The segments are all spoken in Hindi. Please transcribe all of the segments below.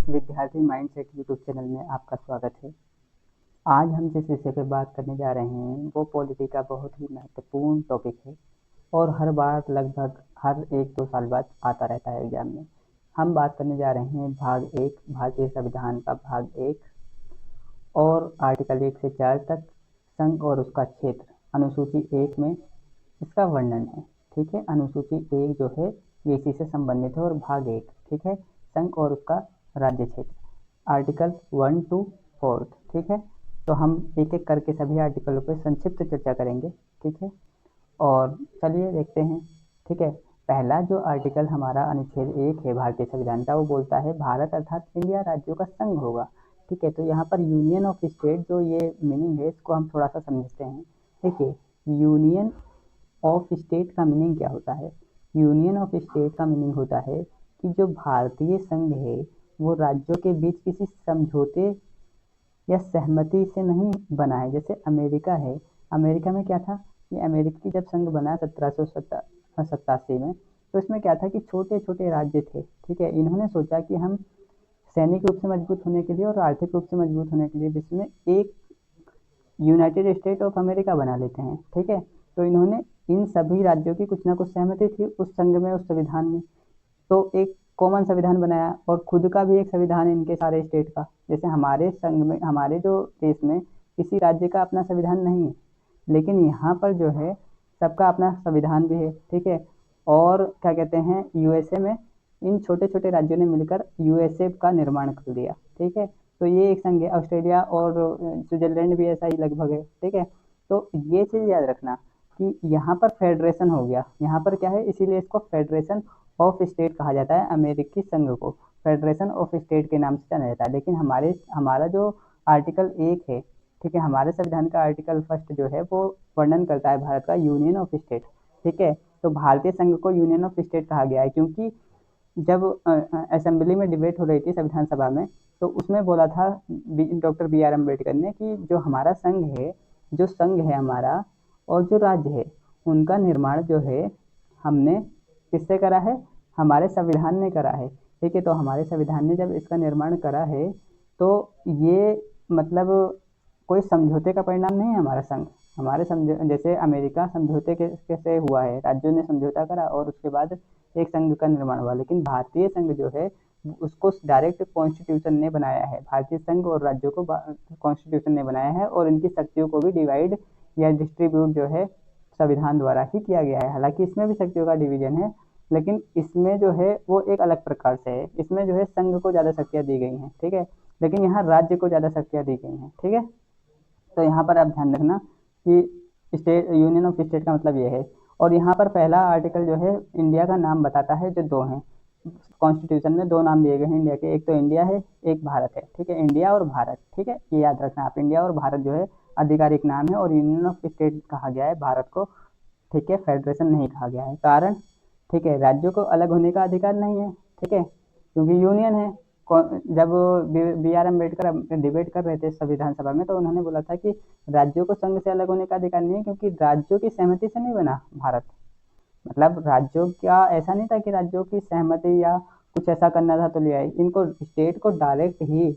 विद्यार्थी माइंडसेट यूट्यूब चैनल में आपका स्वागत है। आज हम जिस विषय पर बात करने जा रहे हैं वो पॉलिटी का बहुत ही महत्वपूर्ण टॉपिक है और हर बार लगभग हर 1-2 साल बाद आता रहता है एग्जाम में। हम बात करने जा रहे हैं भाग 1 भारतीय संविधान का भाग 1 और आर्टिकल 1 से 4 तक संघ और उसका क्षेत्र अनुसूची 1 में इसका वर्णन है। ठीक है, अनुसूची 1 जो है ये इसी से संबंधित है और भाग 1 ठीक है, संघ और उसका राज्य क्षेत्र आर्टिकल 1 to 4। ठीक है, तो हम एक एक करके सभी आर्टिकलों पर संक्षिप्त चर्चा करेंगे। ठीक है, और चलिए देखते हैं। ठीक है, पहला जो आर्टिकल हमारा अनुच्छेद 1 है भारतीय संविधान का वो बोलता है भारत अर्थात इंडिया राज्यों का संघ होगा। ठीक है, तो यहाँ पर यूनियन ऑफ स्टेट जो ये मीनिंग है इसको हम थोड़ा सा समझते हैं। देखिए, यूनियन ऑफ स्टेट का मीनिंग क्या होता है? यूनियन ऑफ स्टेट का मीनिंग होता है कि जो भारतीय संघ है वो राज्यों के बीच किसी समझौते या सहमति से नहीं बना है। जैसे अमेरिका है, अमेरिका में क्या था, ये अमेरिकी जब संघ बना 1787 में, तो इसमें क्या था कि छोटे छोटे राज्य थे। ठीक है, इन्होंने सोचा कि हम सैनिक रूप से मजबूत होने के लिए और आर्थिक रूप से मजबूत होने के लिए विश्व में एक यूनाइटेड स्टेट ऑफ अमेरिका बना लेते हैं। ठीक है, तो इन्होंने इन सभी राज्यों की कुछ ना कुछ सहमति थी उस संघ में, उस संविधान में, तो एक कॉमन संविधान बनाया और खुद का भी एक संविधान है इनके सारे स्टेट का। जैसे हमारे संघ में, हमारे जो देश में किसी राज्य का अपना संविधान नहीं है, लेकिन यहाँ पर जो है सबका अपना संविधान भी है। ठीक है, और क्या कहते हैं, यूएसए में इन छोटे छोटे राज्यों ने मिलकर यूएसए का निर्माण कर दिया। ठीक है, तो ये एक संघ है। ऑस्ट्रेलिया और स्विट्जरलैंड भी ऐसा ही लगभग है। ठीक है, तो ये चीज़ याद रखना कि यहाँ पर फेडरेशन हो गया, यहाँ पर क्या है, इसीलिए इसको फेडरेशन ऑफ स्टेट कहा जाता है। अमेरिकी संघ को फेडरेशन ऑफ स्टेट के नाम से जाना जाता है। लेकिन हमारा जो आर्टिकल 1 है, ठीक है, हमारे संविधान का आर्टिकल 1 जो है वो वर्णन करता है भारत का यूनियन ऑफ स्टेट। ठीक है, तो भारतीय संघ को यूनियन ऑफ स्टेट कहा गया है क्योंकि जब असेंबली में डिबेट हो रही थी संविधान सभा में, तो उसमें बोला था डॉक्टर बी आर अम्बेडकर ने कि जो हमारा संघ है, जो संघ है हमारा और जो राज्य है, उनका निर्माण जो है हमने किससे करा है, हमारे संविधान ने करा है। ठीक है, तो हमारे संविधान ने जब इसका निर्माण करा है तो ये मतलब कोई समझौते का परिणाम नहीं है हमारा संघ। हमारे जैसे अमेरिका समझौते के कैसे हुआ है, राज्यों ने समझौता करा और उसके बाद एक संघ का निर्माण हुआ, लेकिन भारतीय संघ जो है उसको डायरेक्ट कॉन्स्टिट्यूशन ने बनाया है। भारतीय संघ और राज्यों को कॉन्स्टिट्यूशन ने बनाया है और इनकी शक्तियों को भी डिवाइड या डिस्ट्रीब्यूट जो है संविधान द्वारा ही किया गया है। हालांकि इसमें भी शक्तियों का डिवीजन है, लेकिन इसमें जो है वो एक अलग प्रकार से है। इसमें जो है संघ को ज़्यादा शक्तियाँ दी गई हैं। ठीक है, लेकिन यहाँ राज्य को ज़्यादा शक्तियाँ दी गई हैं। ठीक है, तो यहाँ पर आप ध्यान रखना कि स्टेट, यूनियन ऑफ स्टेट का मतलब ये है। और यहाँ पर पहला आर्टिकल जो है इंडिया का नाम बताता है, जो दो हैं कॉन्स्टिट्यूशन में, दो नाम दिए गए हैं इंडिया के, एक तो इंडिया है, एक भारत है। ठीक है, इंडिया और भारत। ठीक है, ये याद रखना आप, इंडिया और भारत जो है आधिकारिक नाम है और यूनियन ऑफ स्टेट कहा गया है भारत को। ठीक है, फेडरेशन नहीं कहा गया है। कारण, ठीक है, राज्यों को अलग होने का अधिकार नहीं है। ठीक है, क्योंकि यूनियन है। जब बी आर अम्बेडकर डिबेट कर रहे थे संविधान सभा में, तो उन्होंने बोला था कि राज्यों को संघ से अलग होने का अधिकार नहीं है क्योंकि राज्यों की सहमति से नहीं बना भारत। मतलब राज्यों का ऐसा नहीं था कि राज्यों की सहमति या कुछ ऐसा करना था तो ले आए, इनको स्टेट को डायरेक्ट ही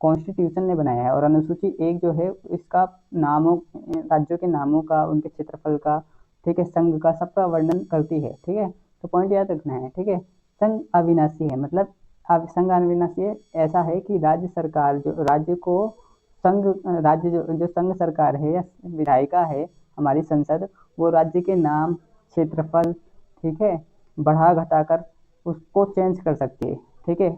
कॉन्स्टिट्यूशन ने बनाया है। और अनुसूची 1 जो है इसका नामों, राज्यों के नामों का, उनके क्षेत्रफल का, ठीक है, संघ का, सबका वर्णन करती है। ठीक है, तो पॉइंट याद रखना है। ठीक है, संघ अविनाशी है, मतलब अब संघ अविनाशी ऐसा है कि राज्य सरकार जो राज्य को संघ, राज्य जो संघ सरकार है या विधायिका है हमारी संसद, वो राज्य के नाम, क्षेत्रफल, ठीक है, बढ़ा घटाकर उसको चेंज कर सकती है। ठीक है,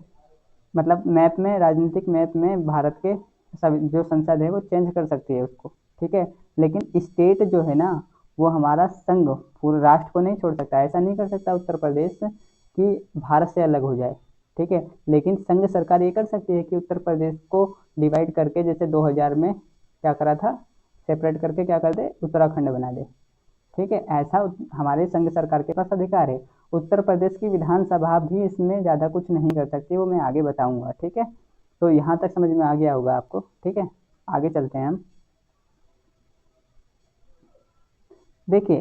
मतलब मैप में, राजनीतिक मैप में भारत के सब जो संसद है वो चेंज कर सकती है उसको। ठीक है, लेकिन स्टेट जो है ना वो हमारा संघ पूरे राष्ट्र को नहीं छोड़ सकता। ऐसा नहीं कर सकता उत्तर प्रदेश कि भारत से अलग हो जाए। ठीक है, लेकिन संघ सरकार ये कर सकती है कि उत्तर प्रदेश को डिवाइड करके, जैसे 2000 में क्या करा था, सेपरेट करके क्या कर दे, उत्तराखंड बना दे। ठीक है, ऐसा हमारे संघ सरकार के पास अधिकार है। उत्तर प्रदेश की विधानसभा भी इसमें ज़्यादा कुछ नहीं कर सकती, वो मैं आगे बताऊंगा। ठीक है, तो यहाँ तक समझ में आ गया होगा आपको। ठीक है, आगे चलते हैं हम। देखिए,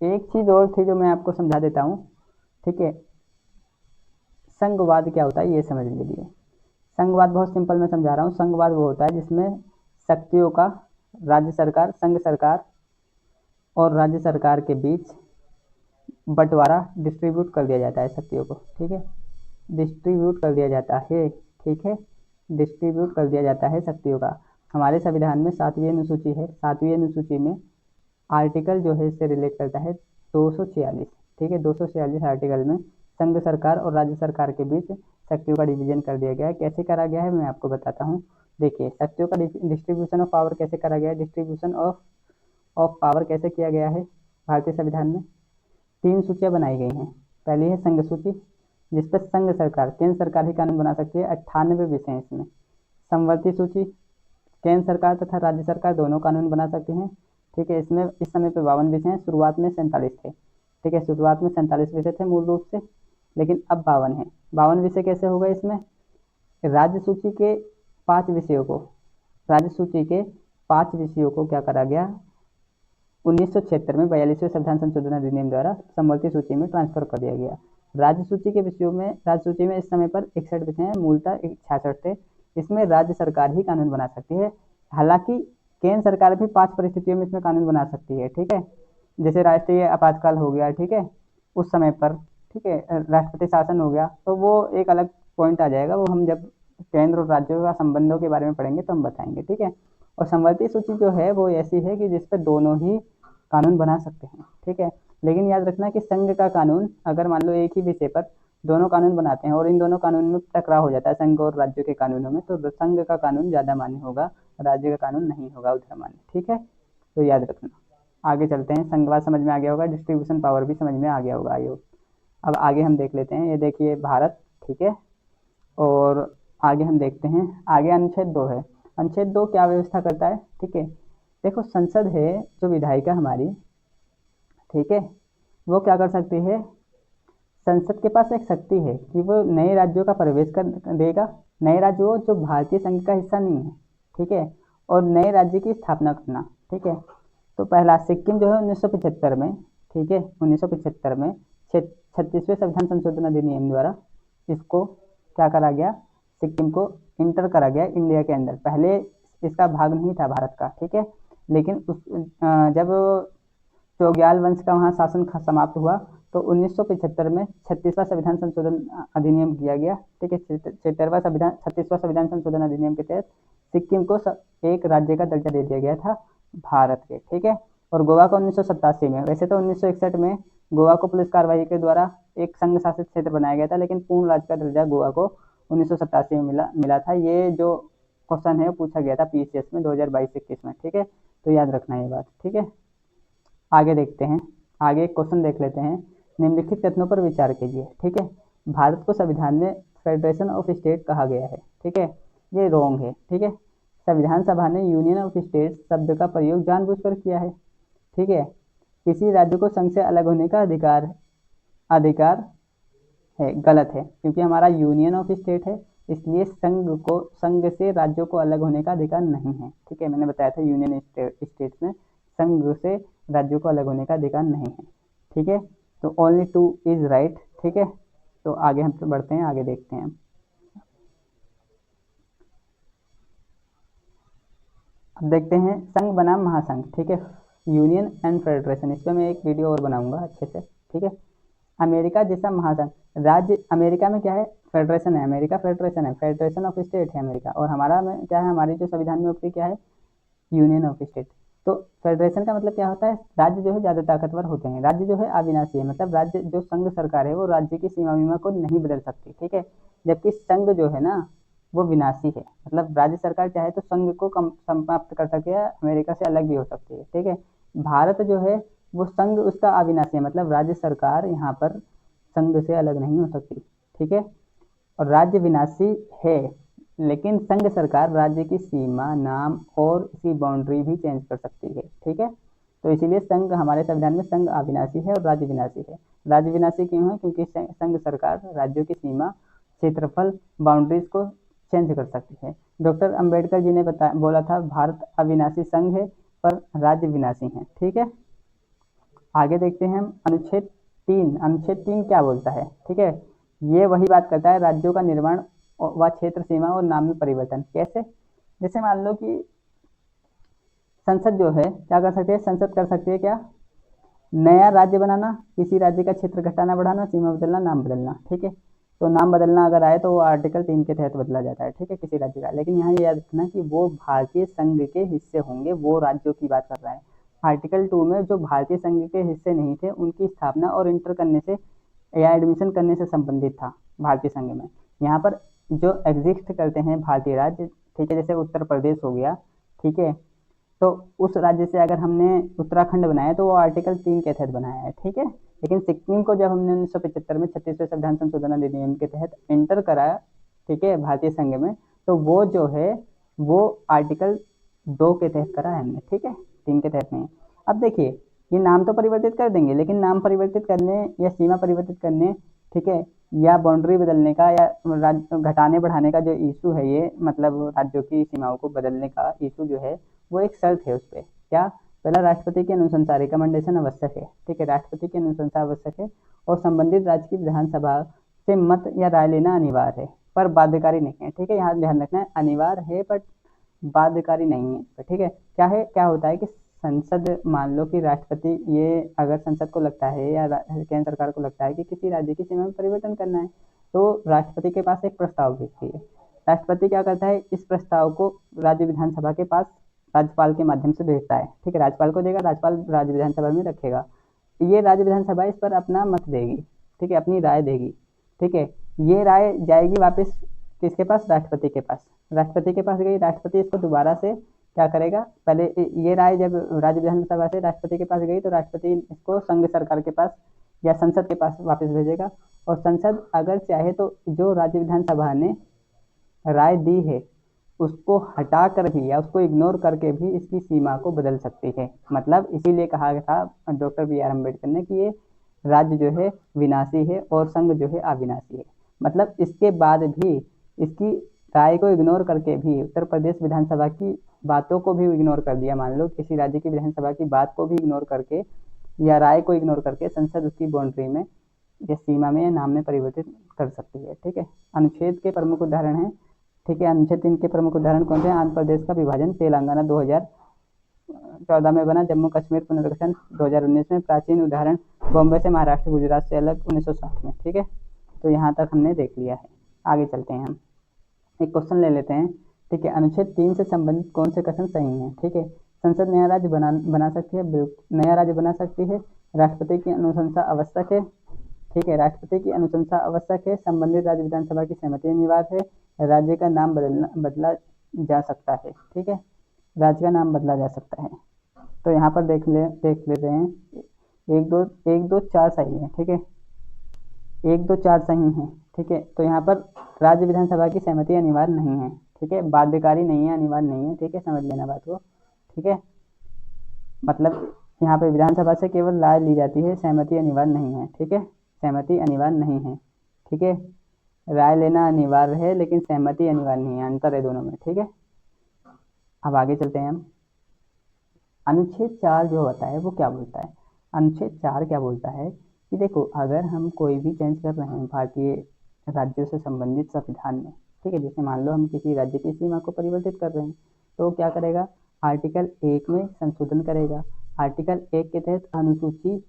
एक चीज़ और थी जो मैं आपको समझा देता हूँ। ठीक है, संघवाद क्या होता है ये समझ लीजिए। संघवाद बहुत सिंपल मैं समझा रहा हूँ। संघवाद वो होता है जिसमें शक्तियों का राज्य सरकार, संघ सरकार और राज्य सरकार के बीच बंटवारा, डिस्ट्रीब्यूट कर दिया जाता है शक्तियों को, ठीक है, डिस्ट्रीब्यूट कर दिया जाता है, ठीक है, डिस्ट्रीब्यूट कर दिया जाता है शक्तियों का। हमारे संविधान में 7वीं अनुसूची है, 7वीं अनुसूची में आर्टिकल जो है इससे रिलेट करता है 246, ठीक है, 246 आर्टिकल में संघ सरकार और राज्य सरकार के बीच शक्तियों का डिवीजन कर दिया गया है। कैसे करा गया है मैं आपको बताता हूँ। देखिए, शक्तियों का डिस्ट्रीब्यूशन ऑफ पावर कैसे करा गया है, डिस्ट्रीब्यूशन ऑफ पावर कैसे किया गया है भारतीय संविधान में। 3 सूचियाँ बनाई गई हैं। पहली है संघ सूची, जिस पर संघ सरकार, केंद्र सरकार ही कानून बना सकती है, 98 विषय हैं इसमें। समवर्ती सूची, केंद्र सरकार तथा राज्य सरकार दोनों कानून बना सकते हैं, ठीक है। इसमें इस समय पे 52 विषय हैं, शुरुआत में 47 थे, ठीक है, शुरुआत में 47 विषय थे मूल रूप से, लेकिन अब 52 है। 52 विषय कैसे हो गए इसमें, राज्य सूची के 5 विषयों को, राज्य सूची के 5 विषयों को क्या करा गया, 1976 में 42वें संविधान संशोधन अधिनियम द्वारा समवर्ती सूची में ट्रांसफर कर दिया गया। राज्य सूची के विषयों में, राज्य सूची में इस समय पर 61 विषय हैं, मूलतः 66 थे। इसमें राज्य सरकार ही कानून बना सकती है, हालांकि केंद्र सरकार भी 5 परिस्थितियों में इसमें कानून बना सकती है, ठीक है। जैसे राष्ट्रीय आपातकाल हो गया, ठीक है, उस समय पर, ठीक है, राष्ट्रपति शासन हो गया, तो वो एक अलग पॉइंट आ जाएगा, वो हम जब केंद्र और राज्यों का संबंधों के बारे में पढ़ेंगे तो हम बताएंगे, ठीक है। और समवर्ती सूची जो है वो ऐसी है कि जिस पर दोनों ही कानून बना सकते हैं, ठीक है। लेकिन याद रखना कि संघ का कानून, अगर मान लो एक ही विषय पर दोनों कानून बनाते हैं और इन दोनों कानून में टकराव हो जाता है संघ और राज्यों के कानूनों में, तो संघ का कानून ज़्यादा मान्य होगा, राज्य का कानून नहीं होगा उतना मान्य, ठीक है। तो याद रखना। आगे चलते हैं। संघवाद समझ में आ गया होगा, डिस्ट्रीब्यूशन पावर भी समझ में आ गया होगा आयोग। अब आगे हम देख लेते हैं, ये देखिए भारत, ठीक है, और आगे हम देखते हैं, आगे अनुच्छेद 2 है। अनुच्छेद 2 क्या व्यवस्था करता है, ठीक है। देखो, संसद है जो विधायिका हमारी, ठीक है, वो क्या कर सकती है, संसद के पास एक शक्ति है कि वो नए राज्यों का प्रवेश कर देगा, नए राज्य वो जो भारतीय संघ का हिस्सा नहीं है, ठीक है, और नए राज्य की स्थापना करना, ठीक है। तो पहला सिक्किम जो है 1975 में, ठीक है, 1975 में 36वें संविधान संशोधन अधिनियम द्वारा इसको क्या करा गया, सिक्किम को इंटर करा गया इंडिया के अंदर। पहले इसका भाग नहीं था भारत का, ठीक है, लेकिन जब चौग्याल वंश का वहाँ शासन समाप्त हुआ तो 1975 में 36वां संविधान संशोधन अधिनियम किया गया, ठीक है। 36वां संविधान संशोधन अधिनियम के तहत सिक्किम को एक राज्य का दर्जा दे दिया गया था भारत के, ठीक है। और गोवा को 1987 में, वैसे तो 1961 में गोवा को पुलिस कार्रवाई के द्वारा एक संघ शासित क्षेत्र बनाया गया था, लेकिन पूर्ण राज्य का दर्जा गोवा को 1987 में मिला था। ये जो क्वेश्चन है पूछा गया था पीसीएस में 2022-21 में, ठीक है, तो याद रखना ये बात, ठीक है। आगे देखते हैं, आगे एक क्वेश्चन देख लेते हैं। निम्नलिखित कथनों पर विचार कीजिए, ठीक है। भारत को संविधान में फेडरेशन ऑफ स्टेट कहा गया है, ठीक है, ये रॉन्ग है, ठीक है। संविधान सभा ने यूनियन ऑफ स्टेट शब्द का प्रयोग जानबूझकर किया है, ठीक है। किसी राज्य को संघ से अलग होने का अधिकार है, गलत है, क्योंकि हमारा यूनियन ऑफ स्टेट है, इसलिए संघ से राज्यों को अलग होने का अधिकार नहीं है, ठीक है। मैंने बताया था यूनियन स्टेट में संघ से राज्यों को अलग होने का अधिकार नहीं है, ठीक है। तो ओनली 2 इज राइट, ठीक है। तो आगे हम बढ़ते हैं, आगे देखते हैं। अब देखते हैं संघ बनाम महासंघ, ठीक है, यूनियन एंड फेडरेशन। इस पर मैं एक वीडियो और बनाऊंगा अच्छे से, ठीक है। अमेरिका जैसा महासंघ, राज्य अमेरिका में क्या है, फेडरेशन है, अमेरिका फेडरेशन है, फेडरेशन ऑफ स्टेट है अमेरिका, और हमारा में क्या है, हमारी जो संविधान में उपरी क्या है, यूनियन ऑफ स्टेट। तो फेडरेशन का मतलब क्या होता है, राज्य जो है ज़्यादा ताकतवर होते हैं, राज्य जो है अविनाशी है, मतलब राज्य जो संघ सरकार है वो राज्य की सीमा वीमा को नहीं बदल सकती, ठीक है। जबकि संघ जो है ना वो विनाशी है, मतलब राज्य सरकार चाहे तो संघ को समाप्त कर सकती है, अमेरिका से अलग भी हो सकती है, ठीक है। भारत जो है वो संघ उसका अविनाशी है, मतलब राज्य सरकार यहाँ पर संघ से अलग नहीं हो सकती, ठीक है। और राज्य विनाशी है, लेकिन संघ सरकार राज्य की सीमा, नाम और इसकी बाउंड्री भी चेंज कर सकती है, ठीक है। तो इसीलिए संघ, हमारे संविधान में संघ अविनाशी है और राज्य विनाशी है। राज्य विनाशी क्यों है, क्योंकि संघ सरकार राज्यों की सीमा, क्षेत्रफल, बाउंड्रीज को चेंज कर सकती है। डॉक्टर अंबेडकर जी ने बोला था भारत अविनाशी संघ है पर राज्य विनाशी है, ठीक है। आगे देखते हैं हम अनुच्छेद 3। अनुच्छेद 3 क्या बोलता है, ठीक है, ये वही बात करता है, राज्यों का निर्माण व क्षेत्र सीमा और नाम में परिवर्तन। कैसे? जैसे मान लो कि संसद जो है क्या कर सकती है, संसद कर सकती है क्या, नया राज्य बनाना, किसी राज्य का क्षेत्र घटाना बढ़ाना, सीमा बदलना, नाम बदलना। ठीक है, तो नाम बदलना अगर आए तो वो आर्टिकल 3 के तहत बदला जाता है। ठीक है, किसी राज्य का। लेकिन यहाँ ये याद रखना कि वो भारतीय संघ के हिस्से होंगे, वो राज्यों की बात कर रहा है। आर्टिकल 2 में जो भारतीय संघ के हिस्से नहीं थे उनकी स्थापना और इंटर करने से या एडमिशन करने से संबंधित था भारतीय संघ में। यहाँ पर जो एग्जिस्ट करते हैं भारतीय राज्य, ठीक है, जैसे उत्तर प्रदेश हो गया, ठीक है, तो उस राज्य से अगर हमने उत्तराखंड बनाया तो वो आर्टिकल 3 के तहत बनाया है। ठीक है, लेकिन सिक्किम को जब हमने 1975 में 36वें संविधान संशोधन अधिनियम के तहत एंटर कराया, ठीक है, भारतीय संघ में, तो वो जो है वो आर्टिकल 2 के तहत करा है हमने। ठीक है, 3 के तहत नहीं। अब देखिए, ये नाम तो परिवर्तित कर देंगे, लेकिन नाम परिवर्तित करने या सीमा परिवर्तित करने, ठीक है, या बाउंड्री बदलने का या घटाने बढ़ाने का जो इशू है, ये मतलब राज्यों की सीमाओं को बदलने का इशू जो है वो एक शर्त है उस पर। क्या? पहला, राष्ट्रपति की अनुशंसा रिकमेंडेशन आवश्यक है। ठीक है, राष्ट्रपति की अनुशंसा आवश्यक है और संबंधित राज्य की विधानसभा से मत या राय लेना अनिवार्य है, पर बाध्यकारी नहीं है। ठीक है, यहाँ ध्यान रखना है, अनिवार्य है पर बाध्यकारी नहीं है। ठीक है, क्या है, क्या होता है कि संसद, मान लो कि राष्ट्रपति, ये अगर संसद को लगता है या केंद्र सरकार को लगता है कि किसी राज्य की सीमा में परिवर्तन करना है, तो राष्ट्रपति के पास एक प्रस्ताव भेजती है। राष्ट्रपति क्या करता है, इस प्रस्ताव को राज्य विधानसभा के पास राज्यपाल के माध्यम से भेजता है। ठीक है, राज्यपाल को देगा, राज्यपाल राज्य विधानसभा में रखेगा, ये राज्य विधानसभा इस पर अपना मत देगी। ठीक है, अपनी राय देगी। ठीक है, ये राय जाएगी वापस किसके पास, राष्ट्रपति के पास। राष्ट्रपति के पास गई, राष्ट्रपति इसको दोबारा से क्या करेगा, पहले ये राय जब राज्य विधानसभा से राष्ट्रपति के पास गई तो राष्ट्रपति इसको संघ सरकार के पास या संसद के पास वापस भेजेगा, और संसद अगर चाहे तो जो राज्य विधानसभा ने राय दी है उसको हटा कर भी या उसको इग्नोर करके भी इसकी सीमा को बदल सकती है। मतलब इसीलिए कहा था डॉक्टर बी.आर. अम्बेडकर ने कि ये राज्य जो है विनाशी है और संघ जो है अविनाशी है। मतलब इसके बाद भी इसकी राय को इग्नोर करके भी उत्तर प्रदेश विधानसभा की बातों को भी इग्नोर कर दिया, मान लो किसी राज्य की विधानसभा की बात को भी इग्नोर करके या राय को इग्नोर करके संसद उसकी बाउंड्री में या सीमा में या नाम में परिवर्तित कर सकती है। ठीक है, अनुच्छेद के प्रमुख उदाहरण हैं। ठीक है, अनुच्छेद 3 के प्रमुख उदाहरण कौन से हैं? आंध्र प्रदेश का विभाजन, तेलंगाना 2014 में बना, जम्मू कश्मीर पुनर्गठन 2019 में, प्राचीन उदाहरण बॉम्बे से महाराष्ट्र गुजरात से अलग 1960 में। ठीक है, तो यहाँ तक हमने देख लिया है। आगे चलते हैं, हम एक क्वेश्चन ले लेते हैं। ठीक है, अनुच्छेद 3 से संबंधित कौन से कथन सही हैं? ठीक है, संसद नया राज्य बना सकती है, नया राज्य बना सकती है, राष्ट्रपति की अनुशंसा आवश्यक है। ठीक है, राष्ट्रपति की अनुशंसा आवश्यक है, संबंधित राज्य विधानसभा की सहमति अनिवार्य है, राज्य का नाम बदला जा सकता है। ठीक है, राज्य का नाम बदला जा सकता है। तो यहाँ पर देख लेते हैं, एक दो चार सही है। ठीक है, 1 2 4 सही हैं। ठीक है, तो यहाँ पर राज्य विधानसभा की सहमति अनिवार्य नहीं है। ठीक है, बाध्यकारी नहीं है, अनिवार्य नहीं है। ठीक है, समझ लेना बात को। ठीक है, मतलब यहाँ पे विधानसभा से केवल राय ली जाती है, सहमति अनिवार्य नहीं है। ठीक है, सहमति अनिवार्य नहीं है। ठीक है, राय लेना अनिवार्य है लेकिन सहमति अनिवार्य नहीं है, अंतर है दोनों में। ठीक है, अब आगे चलते हैं हम। अनुच्छेद 4 जो होता है वो क्या बोलता है? अनुच्छेद 4 क्या बोलता है कि देखो, अगर हम कोई भी चेंज कर रहे हैं भारतीय राज्यों से संबंधित संविधान में, ठीक है, जैसे मान लो हम किसी राज्य की सीमा को परिवर्तित कर रहे हैं, तो क्या करेगा, आर्टिकल 1 में संशोधन करेगा। आर्टिकल 1 के तहत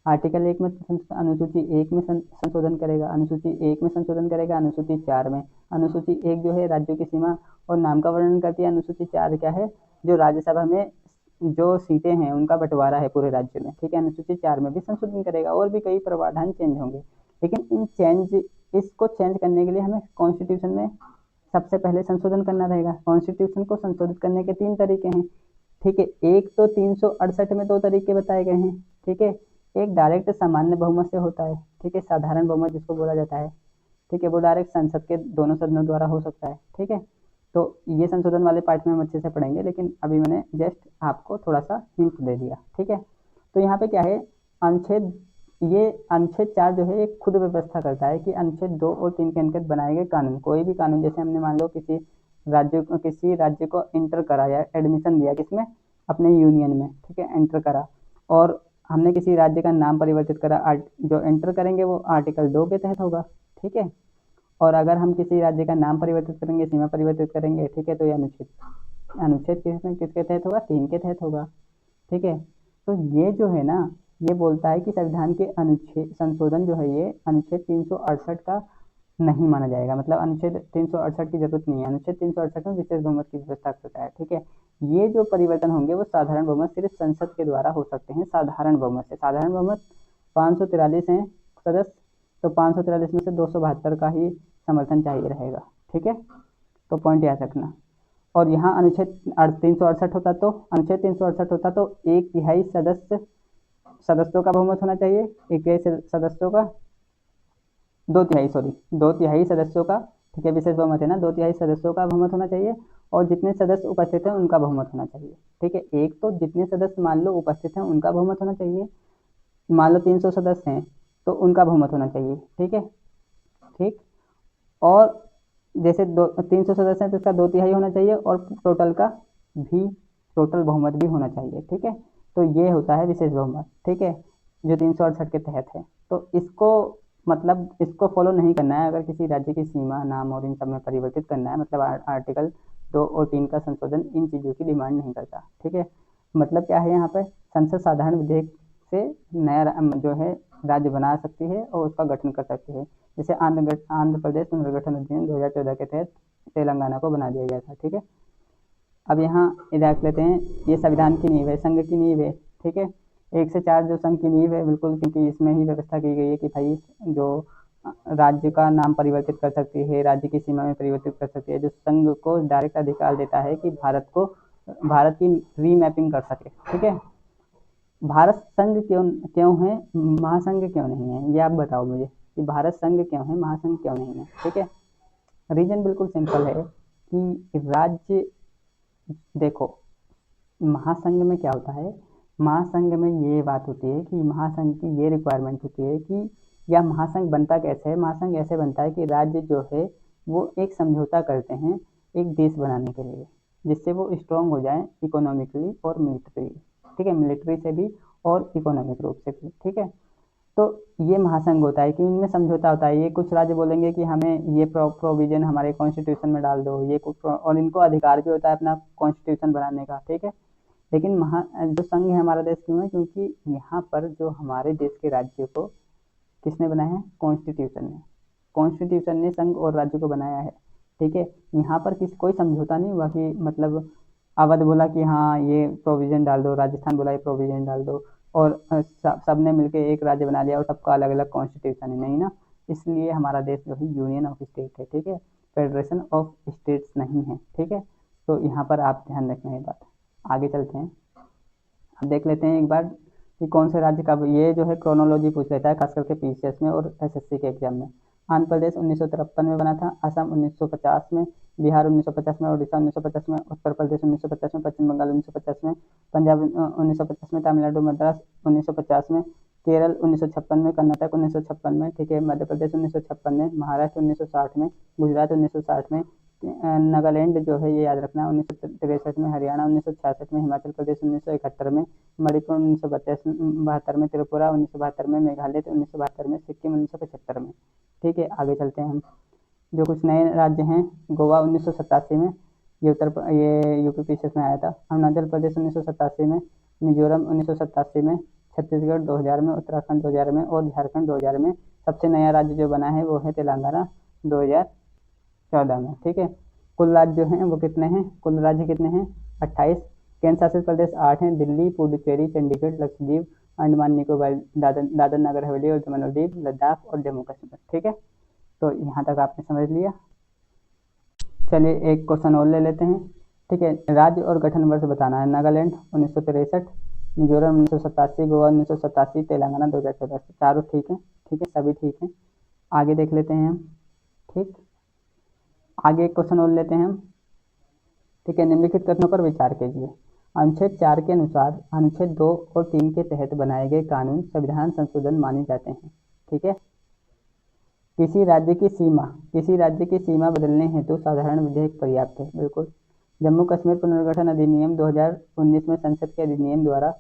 आर्टिकल 1 में अनुसूची 1 में संशोधन करेगा, अनुसूची 1 में संशोधन करेगा, अनुसूची 4 में। अनुसूची 1 जो है राज्यों की सीमा और नाम का वर्णन करती है, अनुसूची 4 क्या है, जो राज्यसभा में जो सीटें हैं उनका बंटवारा है पूरे राज्य में। ठीक है, अनुसूची 4 में भी संशोधन करेगा, और भी कई प्रावधान चेंज होंगे। लेकिन इसको चेंज करने के लिए हमें कॉन्स्टिट्यूशन में सबसे पहले संशोधन करना रहेगा। कॉन्स्टिट्यूशन को संशोधित करने के 3 तरीके हैं। ठीक है, एक तो 368 में 2 तरीके बताए गए हैं। ठीक है, एक डायरेक्ट सामान्य बहुमत से होता है। ठीक है, साधारण बहुमत जिसको बोला जाता है। ठीक है, वो डायरेक्ट संसद के दोनों सदनों द्वारा हो सकता है। ठीक है, तो ये संशोधन वाले पार्ट में हम अच्छे से पढ़ेंगे, लेकिन अभी मैंने जस्ट आपको थोड़ा सा हिंट दे दिया। ठीक है, तो यहाँ पे क्या है, अनुच्छेद 4 जो है एक खुद व्यवस्था करता है कि अनुच्छेद 2 और 3 के अंतर्गत बनाए गए कानून, कोई भी कानून, जैसे हमने मान लो किसी राज्य को इंटर करा या एडमिशन दिया किसमें, अपने यूनियन में। ठीक है, एंटर करा, और हमने किसी राज्य का नाम परिवर्तित करा, जो एंटर करेंगे वो आर्टिकल 2 के तहत होगा। ठीक है, और अगर हम किसी राज्य का नाम परिवर्तित करेंगे, सीमा परिवर्तित करेंगे, ठीक है, तो ये अनुच्छेद किसके तहत होगा? 3 के तहत होगा। ठीक है, तो ये जो है ना, ये बोलता है कि संविधान के अनुच्छेद संशोधन जो है ये अनुच्छेद 368 का नहीं माना जाएगा, मतलब अनुच्छेद 368 की जरूरत नहीं है। अनुच्छेद 368 में विशेष बहुमत की व्यवस्था करता है। ठीक है, ये जो परिवर्तन होंगे वो साधारण बहुमत सिर्फ संसद के द्वारा हो सकते हैं, साधारण बहुमत से। साधारण बहुमत 543 हैं सदस्य, तो 543 में से 272 का ही समर्थन चाहिए रहेगा। ठीक है, तो पॉइंट याद रखना। और यहाँ अनुच्छेद 368 होता तो अनुच्छेद 368 होता तो 1/3 सदस्यों का बहुमत होना चाहिए, 1/3 सदस्यों का, 2/3 सदस्यों का, ठीक है, विशेष बहुमत है ना, 2/3 सदस्यों का बहुमत होना चाहिए, और जितने सदस्य उपस्थित हैं उनका बहुमत होना चाहिए। ठीक है, एक तो जितने सदस्य मान लो उपस्थित हैं उनका बहुमत होना चाहिए, मान लो 300 सदस्य हैं तो उनका बहुमत होना चाहिए। ठीक है, ठीक, और जैसे 300 सदस्य हैं तो इसका 2/3 होना चाहिए, और टोटल बहुमत भी होना चाहिए। ठीक है, तो ये होता है विशेष बहुमत। ठीक है, जो 368 के तहत है। तो इसको फॉलो नहीं करना है अगर किसी राज्य की सीमा, नाम और इन सब में परिवर्तित करना है, मतलब आर्टिकल 2 और 3 का संशोधन इन चीज़ों की डिमांड नहीं करता। ठीक है, मतलब क्या है यहाँ पर, संसद साधारण विधेयक से नया जो है राज्य बना सकती है और उसका गठन कर सकती है। जैसे आंध्र प्रदेश पुनर्गठन अधिनियम 2014 के तहत तेलंगाना को बना दिया गया था। ठीक है, अब यहाँ देख लेते हैं, ये संविधान की नींव है, संघ की नींव है। ठीक है, 1 से 4 जो संघ की नींव है, बिल्कुल, क्योंकि इसमें ही व्यवस्था की गई है कि भाई जो राज्य का नाम परिवर्तित कर सकती है, राज्य की सीमा में परिवर्तित कर सकती है, जो संघ को डायरेक्ट अधिकार देता है कि भारत की रीमैपिंग कर सके। ठीक है, भारत संघ क्यों है, महासंघ क्यों नहीं है, ये आप बताओ मुझे कि भारत संघ क्यों है, महासंघ क्यों नहीं है। ठीक है, रीजन बिल्कुल सिंपल है कि राज्य, देखो, महासंघ में क्या होता है, महासंघ में ये बात होती है कि महासंघ की ये रिक्वायरमेंट होती है कि, या महासंघ बनता कैसे है, महासंघ ऐसे बनता है कि राज्य जो है वो एक समझौता करते हैं एक देश बनाने के लिए, जिससे वो स्ट्रांग हो जाए इकोनॉमिकली और मिलिट्री। ठीक है, मिलिट्री से भी और इकोनॉमिक रूप से भी। ठीक है, तो ये महासंघ होता है कि इनमें समझौता होता है। ये कुछ राज्य बोलेंगे कि हमें ये प्रोविजन हमारे कॉन्स्टिट्यूशन में डाल दो, ये कुछ, और इनको अधिकार भी होता है अपना कॉन्स्टिट्यूशन बनाने का। ठीक है, लेकिन जो संघ है हमारा देश क्यों है, क्योंकि यहाँ पर जो हमारे देश के राज्यों को किसने बनाया है, कॉन्स्टिट्यूशन ने संघ और राज्य को बनाया है। ठीक है, यहाँ पर कोई समझौता नहीं हुआ कि मतलब अवध बोला कि हाँ ये प्रोविजन डाल दो, राजस्थान बोला ये प्रोविजन डाल दो, और सबने मिलकर एक राज्य बना लिया और सबका अलग अलग कॉन्स्टिट्यूशन है, नहीं ना। इसलिए हमारा देश जो है यूनियन ऑफ स्टेट है। ठीक है, फेडरेशन ऑफ स्टेट्स नहीं है। ठीक है, तो यहाँ पर आप ध्यान रखना ये बात। आगे चलते हैं, अब देख लेते हैं एक बार कि कौन से राज्य का, ये जो है क्रोनोलॉजी पूछ लेता है खास करके पीसीएस में और एसएससी के एग्जाम में। आंध्र प्रदेश 1953 में बना था, असम 1950 में, बिहार 1950 में, उड़ीसा 1950 में, उत्तर प्रदेश 1950 में, पश्चिम बंगाल 1950 में, पंजाब 1950 में, तमिलनाडु मद्रास 1950 में, केरल 1956 में, कर्नाटक 1956 में, ठीक है, मध्य प्रदेश 1956 में, महाराष्ट्र 1960 में, गुजरात 1960 में, नागालैंड जो है ये याद रखना 1963 में, हरियाणा 1966 में, हिमाचल प्रदेश 1971 में, मणिपुर 1972 में, त्रिपुरा 1972 में, मेघालय 1972 में, सिक्किम 1975 में। ठीक है, आगे चलते हैं हम। जो कुछ नए राज्य हैं, गोवा 1987 में, ये यूपी पीसीएस में आया था। अरुणाचल प्रदेश 1987 में, मिजोरम 1987 में, छत्तीसगढ़ 2000 में, उत्तराखंड 2000 में, और झारखंड 2000 में। सबसे नया राज्य जो बना है वो है तेलंगाना 2014 में। ठीक है, कुल राज्य जो हैं वो कितने हैं, कुल राज्य कितने हैं, 28। केंद्र शासित प्रदेश 8 हैं, दिल्ली, पुडुचेरी, चंडीगढ़, लक्षद्वीप, अंडमान निकोबार, दादर नगर हवेली और दमन और दीव, लद्दाख और जम्मू कश्मीर। ठीक है, तो यहाँ तक आपने समझ लिया। चलिए एक क्वेश्चन और ले लेते हैं। ठीक है, राज्य और गठन वर्ष बताना है। नागालैंड 1963, मिजोरम 1987, गोवा 1987, तेलंगाना 2014। चारों ठीक है, ठीक है, सभी ठीक है। आगे देख लेते हैं हम। ठीक, आगे एक क्वेश्चन और लेते हैं हम। ठीक है, निम्नलिखित कथनों पर विचार कीजिए। अनुच्छेद 4 के अनुसार अनुच्छेद 2 और 3 के तहत बनाए गए कानून संविधान संशोधन माने जाते हैं। ठीक है, किसी राज्य की सीमा बदलने हेतु साधारण विधेयक पर्याप्त है, बिल्कुल। जम्मू कश्मीर पुनर्गठन अधिनियम 2019 में संसद के अधिनियम द्वारा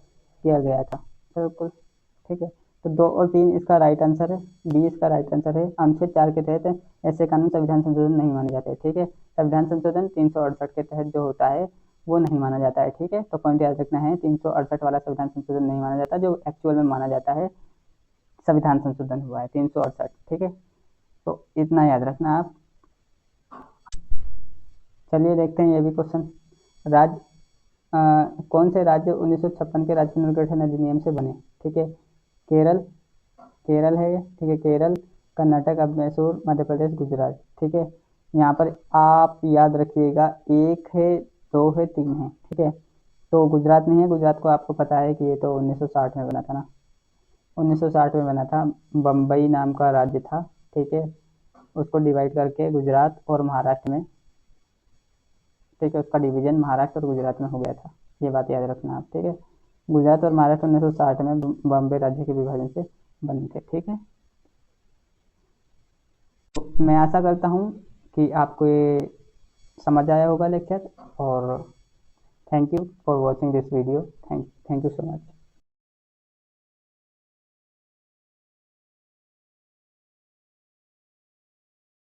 किया गया था, बिल्कुल। ठीक है, तो 2 और 3 इसका राइट आंसर है, बी इसका राइट आंसर है। अनुच्छेद 4 के तहत ऐसे कानून संविधान संशोधन नहीं माने जाते। ठीक है, संविधान संशोधन 368 के तहत जो होता है वो नहीं माना जाता है। ठीक है, तो पॉइंट याद रखना है, 368 वाला संविधान संशोधन नहीं माना जाता, जो एक्चुअल में माना जाता है संविधान संशोधन हुआ है 368। ठीक है, तो इतना याद रखना आप। चलिए देखते हैं ये भी क्वेश्चन। राज्य कौन से राज्य 1956 के राज्य पुनर्गठन अधिनियम से बने? ठीक है, केरल, केरल है ये। ठीक है, केरल, कर्नाटक, अब मैसूर, मध्य प्रदेश, गुजरात। ठीक है, यहाँ पर आप याद रखिएगा, 1 है, 2 है, 3 है। ठीक है, तो गुजरात नहीं है, गुजरात को आपको पता है कि ये तो 1960 में बना था ना, 1960 में बना था। बम्बई नाम का राज्य था। ठीक है, उसको डिवाइड करके गुजरात और महाराष्ट्र में, ठीक है, उसका डिवीजन महाराष्ट्र और गुजरात में हो गया था। ये बात याद रखना आप। ठीक है, गुजरात और महाराष्ट्र 1960 में बॉम्बे राज्य के विभाजन से बने थे। ठीक है, तो मैं आशा करता हूँ कि आपको ये समझ आया होगा लेक्चर, और thank you for watching this video. Thank you so much.